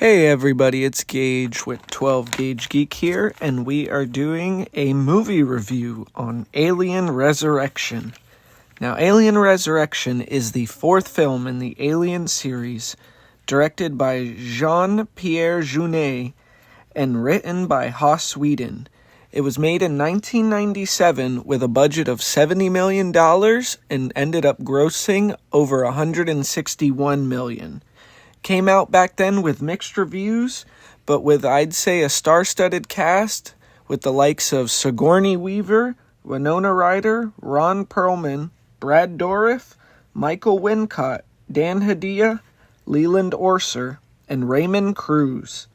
Hey everybody, it's Gage with 12 Gauge Geek here, and we are doing a movie review on Alien Resurrection. Now, Alien Resurrection is the fourth film in the Alien series, directed by Jean-Pierre Jeunet and written by Joss Whedon. It was made in 1997 with a budget of $70 million and ended up grossing over $161 million. Came out back then with mixed reviews, but with, I'd say, a star-studded cast with the likes of Sigourney Weaver, Winona Ryder, Ron Perlman, Brad Dourif, Michael Wincott, Dan Hedaya, Leland Orser, and Raymond Cruz.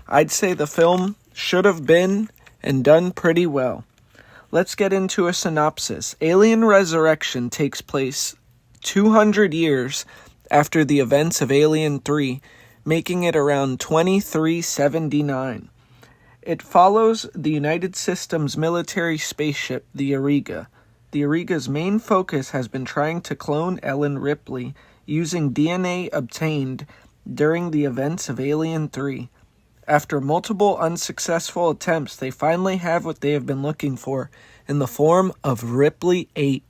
I'd say the film should have been and done pretty well. Let's get into a synopsis. Alien Resurrection takes place 200 years after the events of Alien 3, making it around 2379. It follows the United Systems military spaceship, the Auriga. The Auriga's main focus has been trying to clone Ellen Ripley using DNA obtained during the events of Alien 3. After multiple unsuccessful attempts, they finally have what they have been looking for in the form of Ripley 8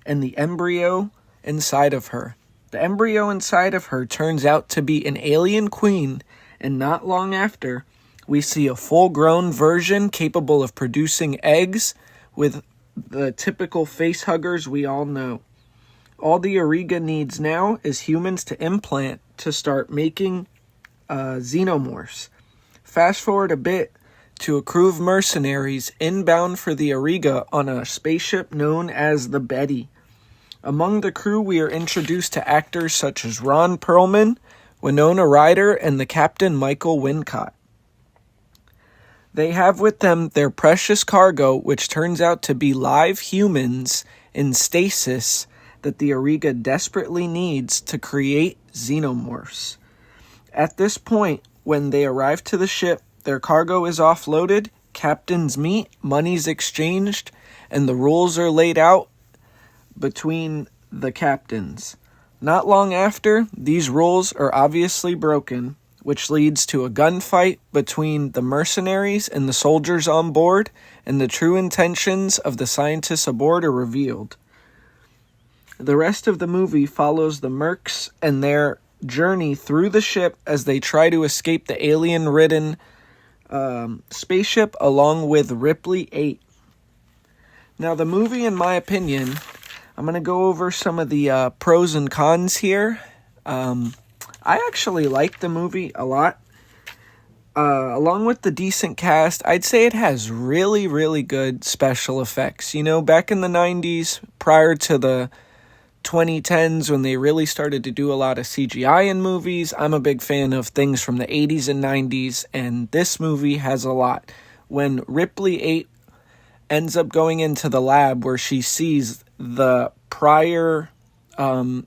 and the embryo inside of her. The embryo inside of her turns out to be an alien queen, and not long after, we see a full-grown version capable of producing eggs with the typical facehuggers we all know. All the Auriga needs now is humans to implant to start making xenomorphs. Fast forward a bit to a crew of mercenaries inbound for the Auriga on a spaceship known as the Betty. Among the crew, we are introduced to actors such as Ron Perlman, Winona Ryder, and the Captain Michael Wincott. They have with them their precious cargo, which turns out to be live humans in stasis that the Auriga desperately needs to create xenomorphs. At this point, when they arrive to the ship, their cargo is offloaded, captains meet, money's exchanged, and the rules are laid out between the captains. Not long after, these rules are obviously broken, which leads to a gunfight between the mercenaries and the soldiers on board, and the true intentions of the scientists aboard are revealed. The rest of the movie follows the mercs and their journey through the ship as they try to escape the alien-ridden spaceship along with Ripley 8. Now, the movie, in my opinion, I'm going to go over some of the pros and cons here. I actually like the movie a lot. Along with the decent cast, I'd say it has really, really good special effects. You know, back in the 90s, prior to the 2010s, when they really started to do a lot of CGI in movies, I'm a big fan of things from the 80s and 90s, and this movie has a lot. When Ripley 8 ends up going into the lab where she sees the prior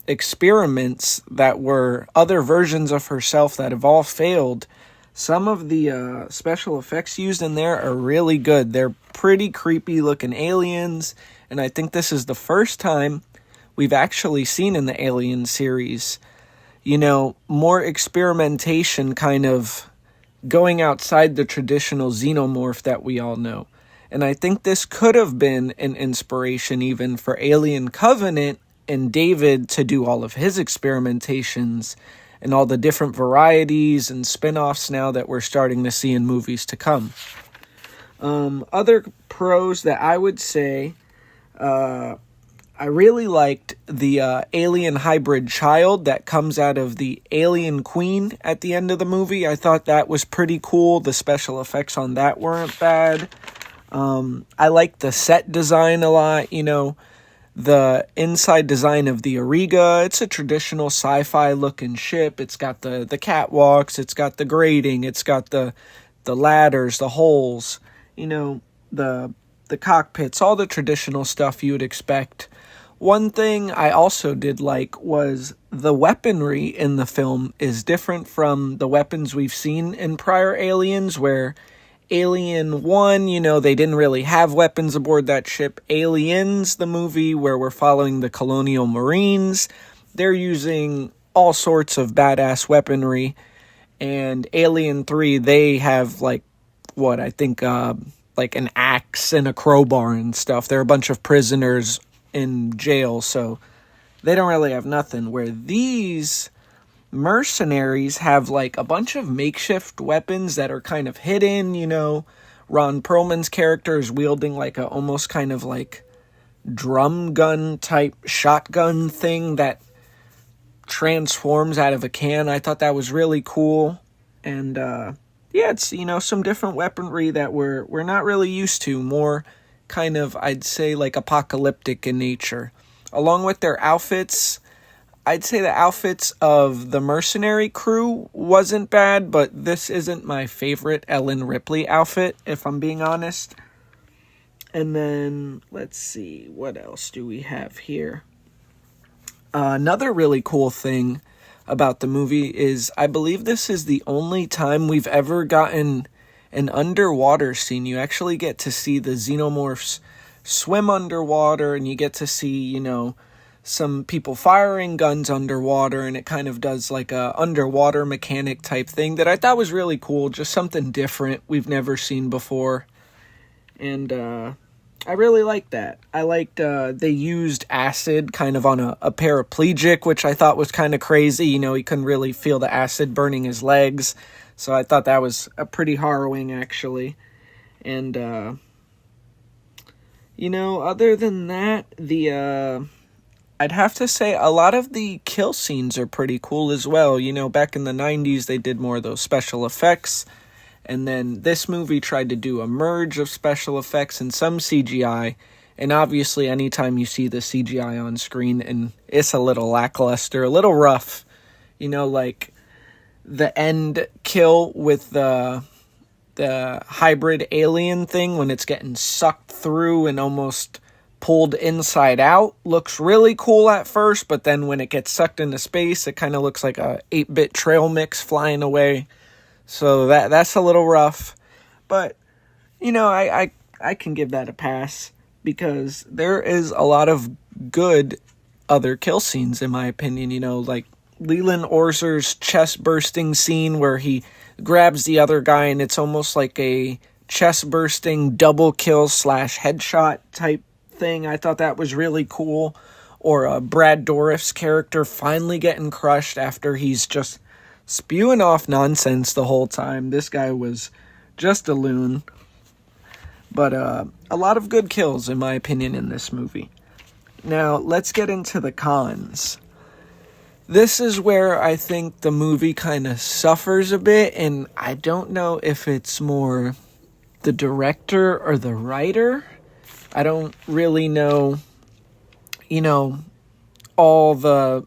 experiments that were other versions of herself that have all failed, some of the special effects used in there are really good. They're pretty creepy looking aliens, and I think this is the first time we've actually seen in the Alien series, you know, more experimentation kind of going outside the traditional xenomorph that we all know. And I think this could have been an inspiration even for Alien Covenant and David to do all of his experimentations and all the different varieties and spin-offs now that we're starting to see in movies to come. Other pros that I would say, I really liked the alien hybrid child that comes out of the alien queen at the end of the movie. I thought that was pretty cool. The special effects on that weren't bad. I like the set design a lot, you know, the inside design of the Auriga. It's a traditional sci-fi looking ship. It's got the catwalks, it's got the grating, it's got the ladders, the holes, you know, the cockpits, all the traditional stuff you would expect. One thing I also did like was the weaponry in the film is different from the weapons we've seen in prior Aliens, where Alien 1, you know, they didn't really have weapons aboard that ship. Aliens, the movie where we're following the colonial marines, they're using all sorts of badass weaponry. and Alien 3, they have like what I think like an axe and a crowbar and stuff. They're a bunch of prisoners in jail, so they don't really have nothing. Where these mercenaries have like a bunch of makeshift weapons that are kind of hidden, you know. Ron Perlman's character is wielding like a almost kind of like drum gun type shotgun thing that transforms out of a can. I thought that was really cool. And yeah, it's, you know, some different weaponry that we're not really used to. More kind of, I'd say, like apocalyptic in nature. Along with their outfits, I'd say the outfits of the mercenary crew wasn't bad, but this isn't my favorite Ellen Ripley outfit, if I'm being honest. And then, let's see, what else do we have here? Another really cool thing about the movie is I believe this is the only time we've ever gotten an underwater scene. You actually get to see the xenomorphs swim underwater, and you get to see, you know, some people firing guns underwater, and it kind of does like a underwater mechanic type thing that I thought was really cool. Just something different we've never seen before. And I really liked that. I liked they used acid kind of on a paraplegic, which I thought was kind of crazy. You know, he couldn't really feel the acid burning his legs. So I thought that was a pretty harrowing, actually. And, you know, other than that, I'd have to say a lot of the kill scenes are pretty cool as well. You know, back in the 90s, they did more of those special effects. And then this movie tried to do a merge of special effects and some CGI. And obviously, anytime you see the CGI on screen, and it's a little lackluster, a little rough. You know, like the end kill with the hybrid alien thing when it's getting sucked through and almost pulled inside out looks really cool at first, but then when it gets sucked into space, it kind of looks like a 8-bit trail mix flying away. So that's a little rough, but you know, I can give that a pass because there is a lot of good other kill scenes in my opinion. You know, like Leland Orzer's chest bursting scene where he grabs the other guy and it's almost like a chest bursting double kill / headshot type thing. I thought that was really cool. Or Brad Dourif's character finally getting crushed after he's just spewing off nonsense the whole time. This guy was just a loon. But a lot of good kills, in my opinion, in this movie. Now, let's get into the cons. This is where I think the movie kind of suffers a bit, and I don't know if it's more the director or the writer. I don't really know, you know, all the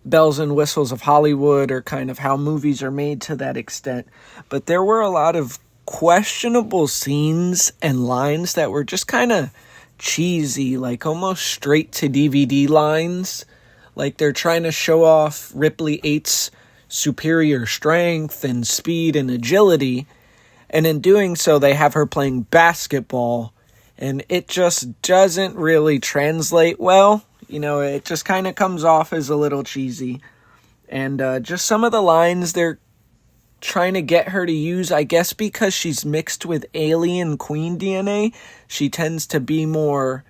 bells and whistles of Hollywood or kind of how movies are made to that extent. But there were a lot of questionable scenes and lines that were just kind of cheesy, like almost straight to DVD lines. Like they're trying to show off Ripley 8's superior strength and speed and agility. And in doing so, they have her playing basketball. And it just doesn't really translate well. You know, it just kind of comes off as a little cheesy. And just some of the lines they're trying to get her to use, I guess because she's mixed with alien queen DNA, she tends to be more,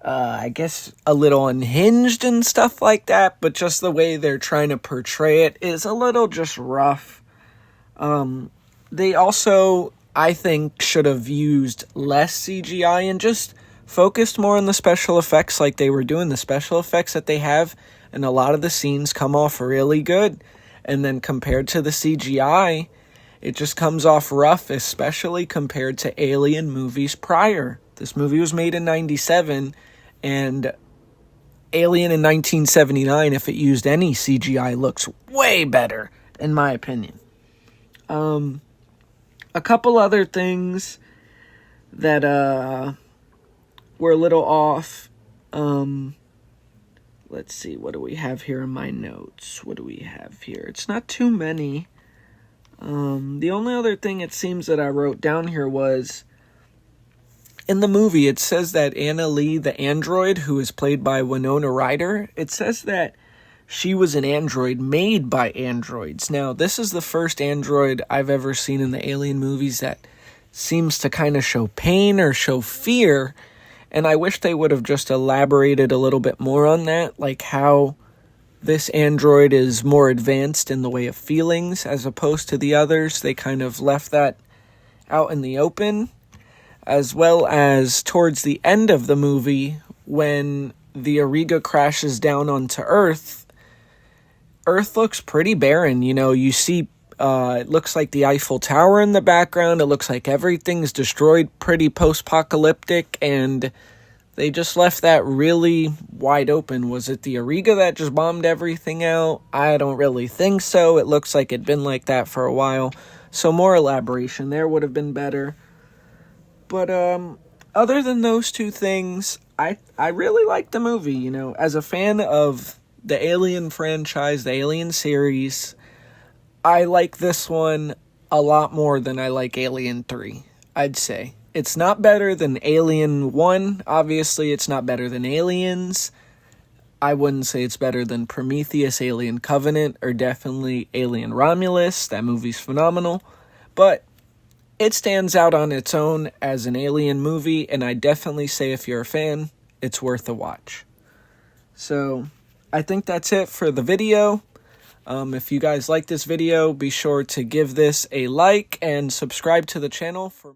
I guess, a little unhinged and stuff like that. But just the way they're trying to portray it is a little just rough. They also, I think, should have used less CGI and just focused more on the special effects like they were doing. The special effects that they have and a lot of the scenes come off really good. And then compared to the CGI, it just comes off rough, especially compared to Alien movies prior. This movie was made in 97, and Alien in 1979, if it used any CGI, looks way better, in my opinion. A couple other things that were a little off. Let's see, what do we have here in my notes? What do we have here? It's not too many. The only other thing it seems that I wrote down here was, in the movie, it says that Anna Lee, the android, who is played by Winona Ryder, it says that she was an android made by androids. Now, this is the first android I've ever seen in the Alien movies that seems to kind of show pain or show fear, and I wish they would have just elaborated a little bit more on that, like how this android is more advanced in the way of feelings as opposed to the others. They kind of left that out in the open, as well as towards the end of the movie when the Auriga crashes down onto Earth. Earth looks pretty barren. You see it looks like the Eiffel Tower in the background. It looks like everything's destroyed, pretty post-apocalyptic, and they just left that really wide open. Was it the Auriga that just bombed everything out? I don't really think so. It looks like it'd been like that for a while. So more elaboration there would have been better. But other than those two things, I really like the movie. As a fan of the Alien franchise, the Alien series, I like this one a lot more than I like Alien 3, I'd say. It's not better than Alien 1. Obviously, it's not better than Aliens. I wouldn't say it's better than Prometheus, Alien Covenant, or definitely Alien Romulus. That movie's phenomenal. But it stands out on its own as an Alien movie, and I definitely say if you're a fan, it's worth a watch. So, I think that's it for the video. If you guys like this video, be sure to give this a like and subscribe to the channel for